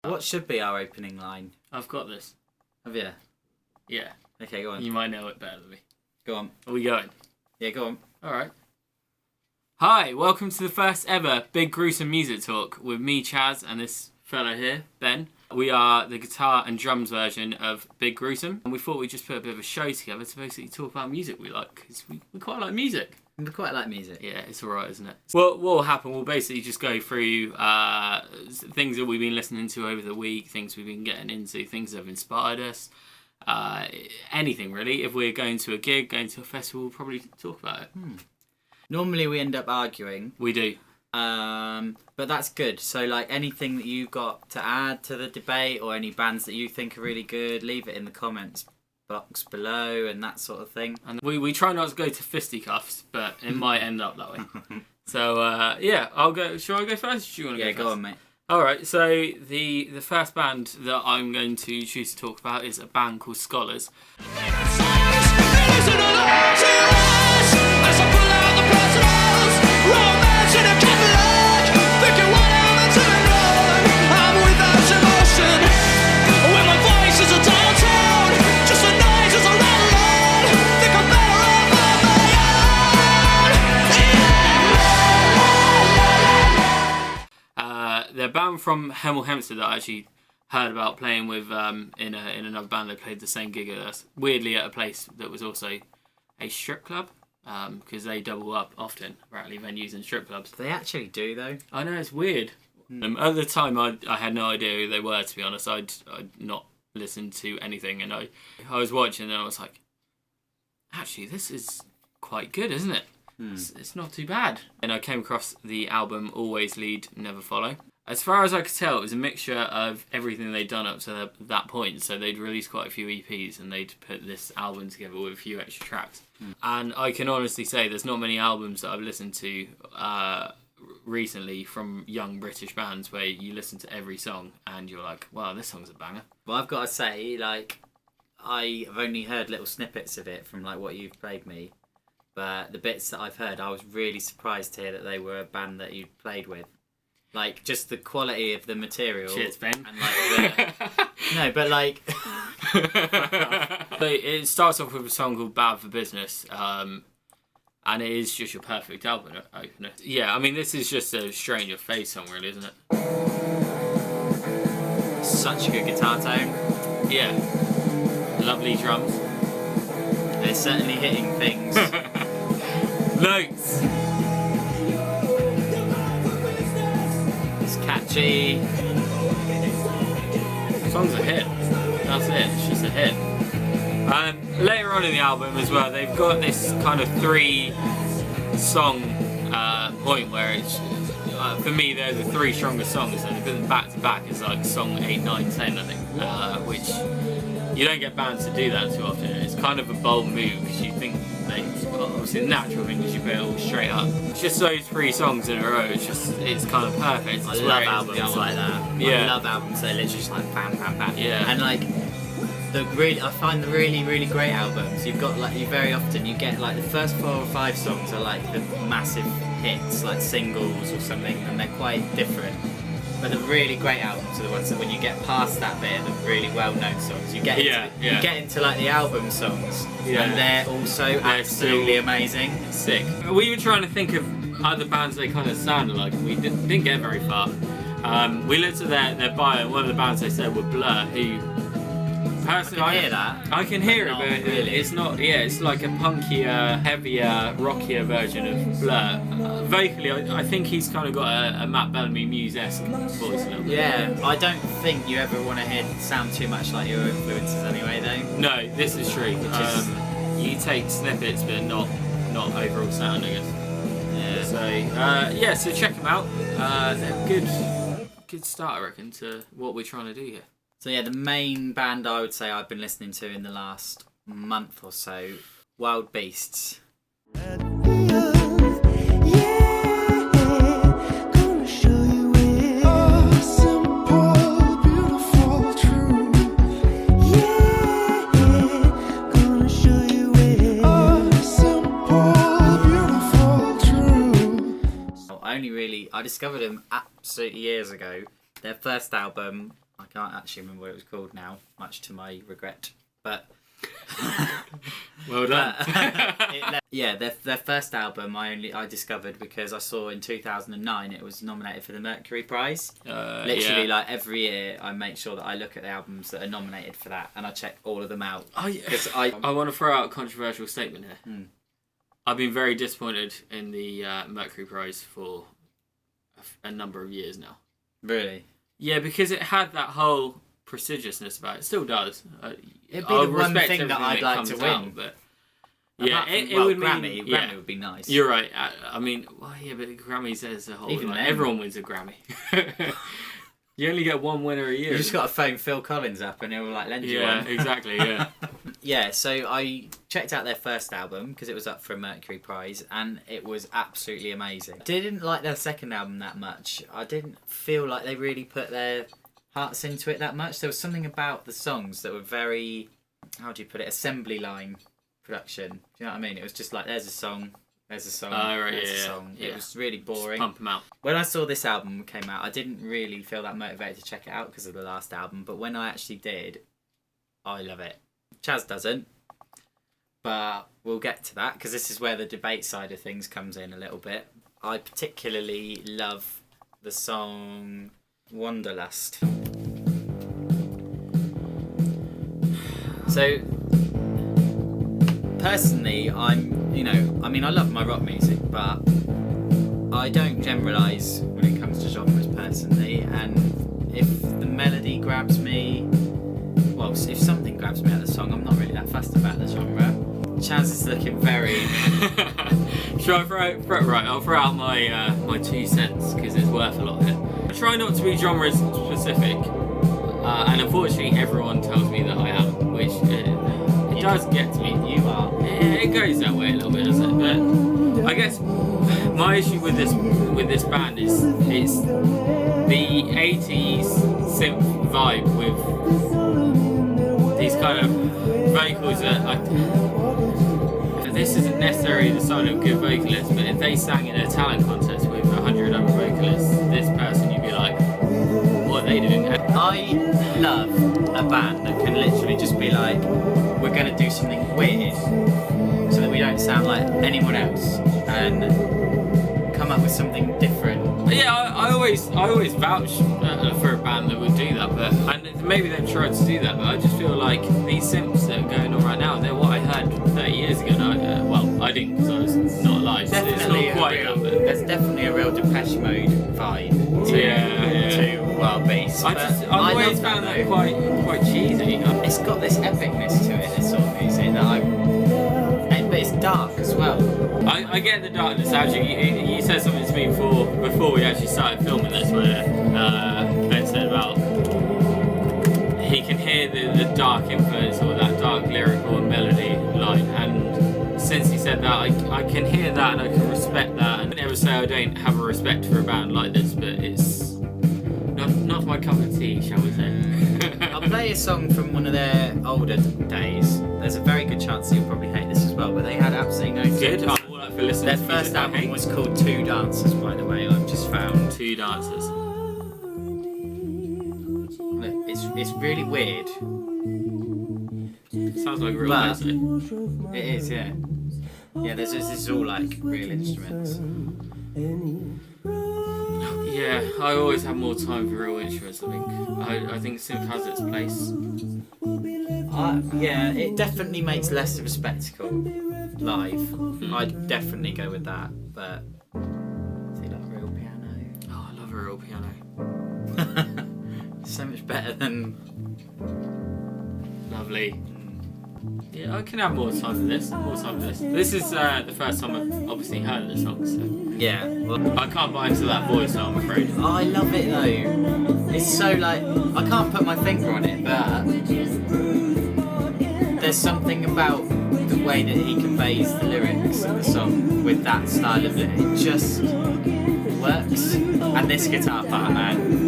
What should be our opening line? I've got this. Have you? Yeah. Okay, go on. You might know it better than me. Go on. Are we going? Yeah, go on. Alright. Hi, welcome to the first ever Big Gruesome Music Talk with me, Chaz, and this fellow here, Ben. We are the guitar and drums version of Big Gruesome, and we thought we'd just put a bit of a show together to basically talk about music we like, because we quite like music. We quite like music. Yeah, it's alright, isn't it? Well, what will happen, we'll basically just go through things that we've been listening to over the week, things we've been getting into, things that have inspired us, anything really. If we're going to a gig, going to a festival, we'll probably talk about it. Normally we end up arguing. We do. But that's good. So, like, anything that you've got to add to the debate or any bands that you think are really good, leave it in the comments box below and that sort of thing. And we try not to go to fisticuffs, but it might end up that way. So, yeah, I'll go. Shall I go first? Do you want to go first? Yeah, go on, mate. Alright, so the first band that I'm going to choose to talk about is a band called Scholars. They're a band from Hemel Hempstead that I actually heard about playing with in another band. They played the same gig as us, weirdly at a place that was also a strip club, because they double up often, apparently, venues and strip clubs. They actually do, though. I know, it's weird. At the time, I had no idea who they were, to be honest. I'd not listened to anything, and I was watching and I was like, actually, this is quite good, isn't it? It's not too bad. And I came across the album Always Lead, Never Follow. As far as I could tell, it was a mixture of everything they'd done up to that point. So they'd released quite a few EPs and they'd put this album together with a few extra tracks. And I can honestly say there's not many albums that I've listened to recently from young British bands where you listen to every song and you're like, wow, this song's a banger. Well, I've got to say, like, I've only heard little snippets of it from, like, what you've played me. But the bits that I've heard, I was really surprised to hear that they were a band that you played with. Like, just the quality of the material. Cheers, Ben. And, like, no, but, like... But it starts off with a song called Bad for Business, and it is just your perfect album opener. Yeah, I mean, this is just a straight in your face song, really, isn't it? Such a good guitar tone. Yeah. Lovely drums. They're certainly hitting things. Notes. It's catchy. The song's a hit. That's it. It's just a hit. Later on in the album as well, they've got this kind of 3-song point where it's, for me, they're the 3 strongest songs, and they put them back to back as like song 8, 9, 10, I think, which you don't get bands to do that too often. It's kind of a bold move because you think obviously the natural thing is you put it all straight up. It's just those 3 songs in a row. It's kind of perfect. I love albums like that. Yeah. I love albums that are literally just like bam, bam, bam. Yeah. And like I find the really, really great albums. You've got like you get like the first 4 or 5 songs are like the massive hits, like singles or something, and they're quite different. But the really great albums are the ones that when you get past that bit, the really well-known songs, you get into like the album songs, and they're also absolutely amazing. Sick. We were trying to think of other bands they kind of sounded like, and we didn't get very far. We looked at their bio, and one of the bands they said were Blur, who personally I can hear that. I can hear it, not but really. it's not. Yeah, it's like a punkier, heavier, rockier version of Blur. Vocally, I think he's kind of got a Matt Bellamy Muse-esque voice a little bit. Yeah, I don't think you ever want to sound too much like your influences anyway, though. No, this is true. You take snippets, but not overall sound, I guess. Yeah. So check them out. They're good start, I reckon, to what we're trying to do here. So yeah, the main band I would say I've been listening to in the last month or so, Wild Beasts. I discovered them absolutely years ago. Their first album I can't actually remember what it was called now, much to my regret. But well done. Yeah, their first album I discovered because I saw in 2009 it was nominated for the Mercury Prize. Literally, like every year, I make sure that I look at the albums that are nominated for that and I check all of them out. I want to throw out a controversial statement here. I've been very disappointed in the Mercury Prize for a number of years now. Really? Yeah, because it had that whole prestigiousness about it. It still does. It'd be the one thing that I'd like to win. But yeah, it would Grammy. Grammy would be nice. You're right. I mean, well, yeah, but Grammys as a whole, Even like, everyone wins a Grammy. You only get one winner a year. You just got to phone Phil Collins up and he'll like lend you one. Yeah, exactly. Yeah. Yeah. So I checked out their first album because it was up for a Mercury Prize, and it was absolutely amazing. Didn't like their second album that much. I didn't feel like they really put their hearts into it that much. There was something about the songs that were very, how do you put it, assembly line production. Do you know what I mean? It was just like, there's a song, there's a song, there's a song. It was really boring. Just pump them out. When I saw this album came out, I didn't really feel that motivated to check it out because of the last album, but when I actually did, I love it. Chaz doesn't, but we'll get to that because this is where the debate side of things comes in a little bit. I particularly love the song Wanderlust. So, personally, I love my rock music, but I don't generalise when it comes to genres personally, and if the melody grabs me, well, if something grabs me out of the song, I'm not really that fussed about the genre. Chaz is looking very... Should I right, I'll throw out my 2 cents, because it's worth a lot of it. I try not to be genre specific, and unfortunately everyone tells me that I am, which it does get to me. You are. It goes that way a little bit, doesn't it? But I guess my issue with this band is it's the 80s synth vibe with these kind of vocals that this isn't necessarily the sign of a good vocalist, but if they sang in a talent contest with 100 other vocalists, this person, you'd be like, what are they doing? I love a band that can literally just be like, we're going to do something weird so that we don't sound like anyone else and come up with something different. Yeah, I always vouch for a band that would do that, and maybe they've tried to do that, but I just feel like these synths that are going on right now, they're what I heard 30 years ago. Well, I didn't because I was not alive, so it's not quite that, but there's definitely a real Depeche Mode vibe to Wild Beasts. I've always found that quite cheesy. It's got this epicness to it, this sort of music, but it's dark as well. I get the darkness. Actually, you said something to me before we actually started filming this, where Ben said about he can hear the dark influence or that dark lyrical and melody line, and since he said that, I can hear that and I can respect that. And I never say I don't have a respect for a band like this, but it's not my cup of tea, shall we say. I'll play a song from one of their older days. There's a very good chance you'll probably hate this as well, but they had absolutely no... Good. I'm all up for listening. Their first album was called Two Dancers, by the way. I've just found... Two Dancers. Look, it's really weird. Sounds like real music. It is, yeah. Yeah, this is all like real instruments. Yeah, I always have more time for real instruments. I think synth has its place. Yeah, it definitely makes less of a spectacle live. I'd definitely go with that. But see, like real piano. Oh, I love a real piano. So much better than lovely. Yeah, I can have more time for this. This is the first time I've obviously heard the song, so... Yeah. Well, I can't buy into that voice, so I'm afraid. Oh, I love it though. It's so like... I can't put my finger on it, but... There's something about the way that he conveys the lyrics of the song with that style of it. It just works. And this guitar part, man.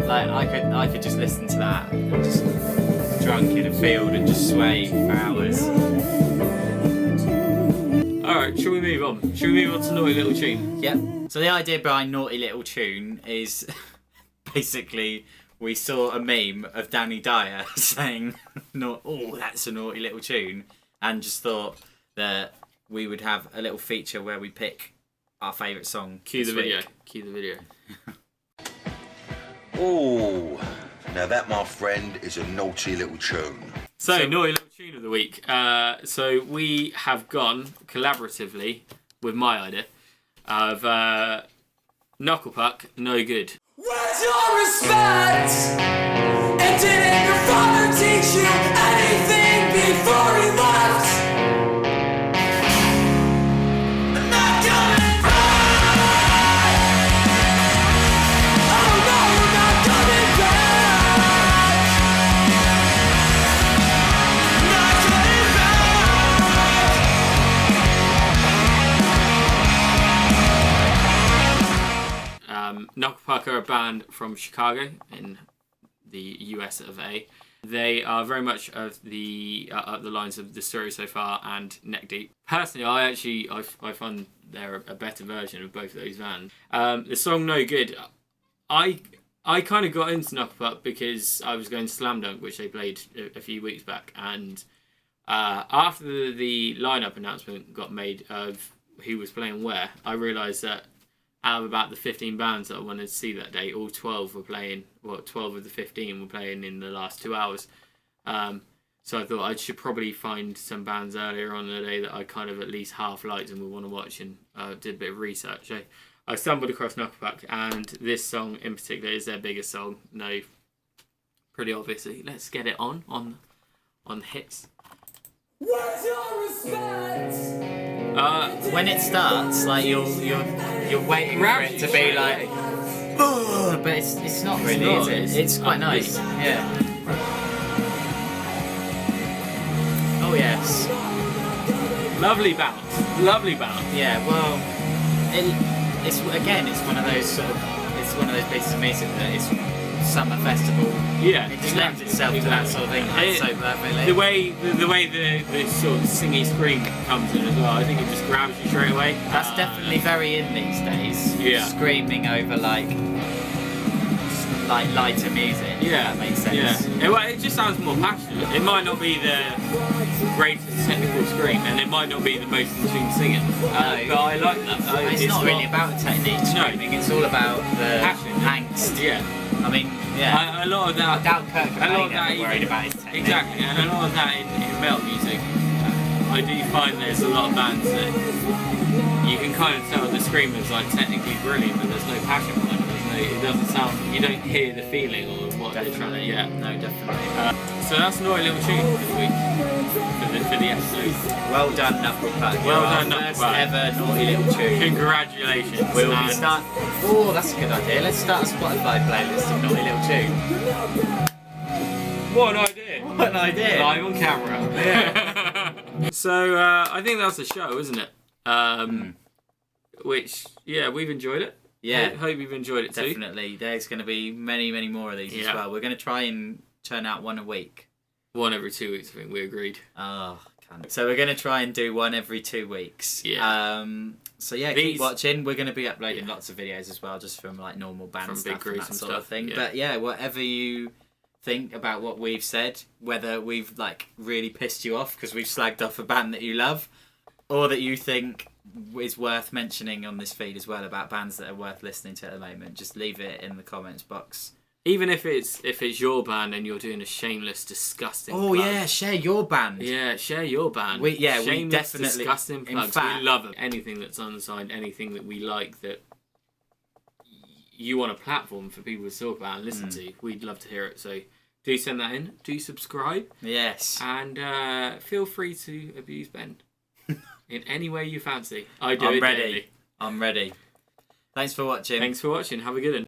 Like, I could just listen to that, just drunk in a field and just sway for hours. Alright, Shall we move on? Shall we move on to Naughty Little Tune? Yep. So the idea behind Naughty Little Tune is basically we saw a meme of Danny Dyer saying, "Oh, that's a naughty little tune," and just thought that we would have a little feature where we pick our favourite song. Cue the video. Week. Cue the video. Oh, now that, my friend, is a naughty little tune. So Naughty Little Tune of the week. So we have gone collaboratively with my idea of Knuckle Puck, No Good. Where's your respect? And didn't your father teach you anything before he left? I'm not coming back. Oh no, I'm not coming back. Not coming back. Knuckle Puck are a band from Chicago in the US of A. They are very much of the up the lines of The Story So Far and Neck Deep. Personally, I find they're a better version of both of those bands. The song No Good, I kind of got into Knuckle Puck because I was going to Slam Dunk, which they played a few weeks back, and after the lineup announcement got made of who was playing where, I realised that out of about the 15 bands that I wanted to see that day, all 12 were playing, 12 of the 15 were playing in the last 2 hours. So I thought I should probably find some bands earlier on in the day that I kind of at least half liked and would want to watch, and did a bit of research. So I stumbled across Knuckle Puck, and this song in particular is their biggest song. No, pretty obviously. Let's get it on the hits. Where's your respect? When it starts, like you're waiting for it to be like, "Ugh," but it's not really, not. is it? It's quite nice. Yeah. Oh yes. Lovely bounce. Lovely bounce. Yeah. Well, it's one of those pieces of music that it's summer festival. Yeah, It just lends itself to that sort of thing. That's so perfectly. The way the sort of singy scream comes in as well, I think it just grabs you straight away. That's definitely very in these days. Yeah. Screaming over like lighter music. Yeah, That makes sense. Yeah. It just sounds more passionate. It might not be the greatest technical scream, and it might not be the most in tune singing. But I like that. It's not really about technique screaming. It's all about the passion, angst. Yeah. I mean, yeah. A lot of that. I doubt Kurt Cobain ever worried even- about his technique. Exactly, and a lot of that in metal music. I do find there's a lot of bands that you can kind of tell the screamer's like technically brilliant, but there's no passion behind it. It doesn't sound. You don't hear the feeling or what they're trying to. Yeah, No, definitely. So that's Naughty Little Tune for the week, for the episode. Well done, Knuckle Puck. Well You're done, our Knuckle first Puck. ever Naughty Little Tune. Congratulations. We'll And start. Oh, that's a good idea. Let's start a Spotify playlist of Naughty Little Tune. What an idea! What an idea. Live on camera. Yeah. So I think that's the show, isn't it? Which we've enjoyed it. Yeah. Hope you've enjoyed it too. Definitely. There's going to be many, many more of these as Yeah. well. We're going to try and churn out one a week. One every 2 weeks, I think we agreed. Oh, can't. So we're going to try and do one every 2 weeks. Yeah. So yeah, These- keep watching. We're going to be uploading lots of videos as well, just from like normal band From stuff big and that gruesome sort of stuff, thing. yeah. But yeah, whatever you think about what we've said, whether we've like really pissed you off because we've slagged off a band that you love, or that you think is worth mentioning on this feed as well about bands that are worth listening to at the moment, just leave it in the comments box. Even if it's your band and you're doing a shameless, disgusting. Oh plug. yeah, share your band. Yeah, share your band. We Shameless, definitely- disgusting in plugs. fact- We love it. Anything that's unsigned, anything that we like that you want a platform for people to talk about and listen to. We'd love to hear it. So do send that in. Do subscribe. Yes. And feel free to abuse Ben in any way you fancy. I do I'm it ready. daily. I'm ready. Thanks for watching. Thanks for watching. Have a good one.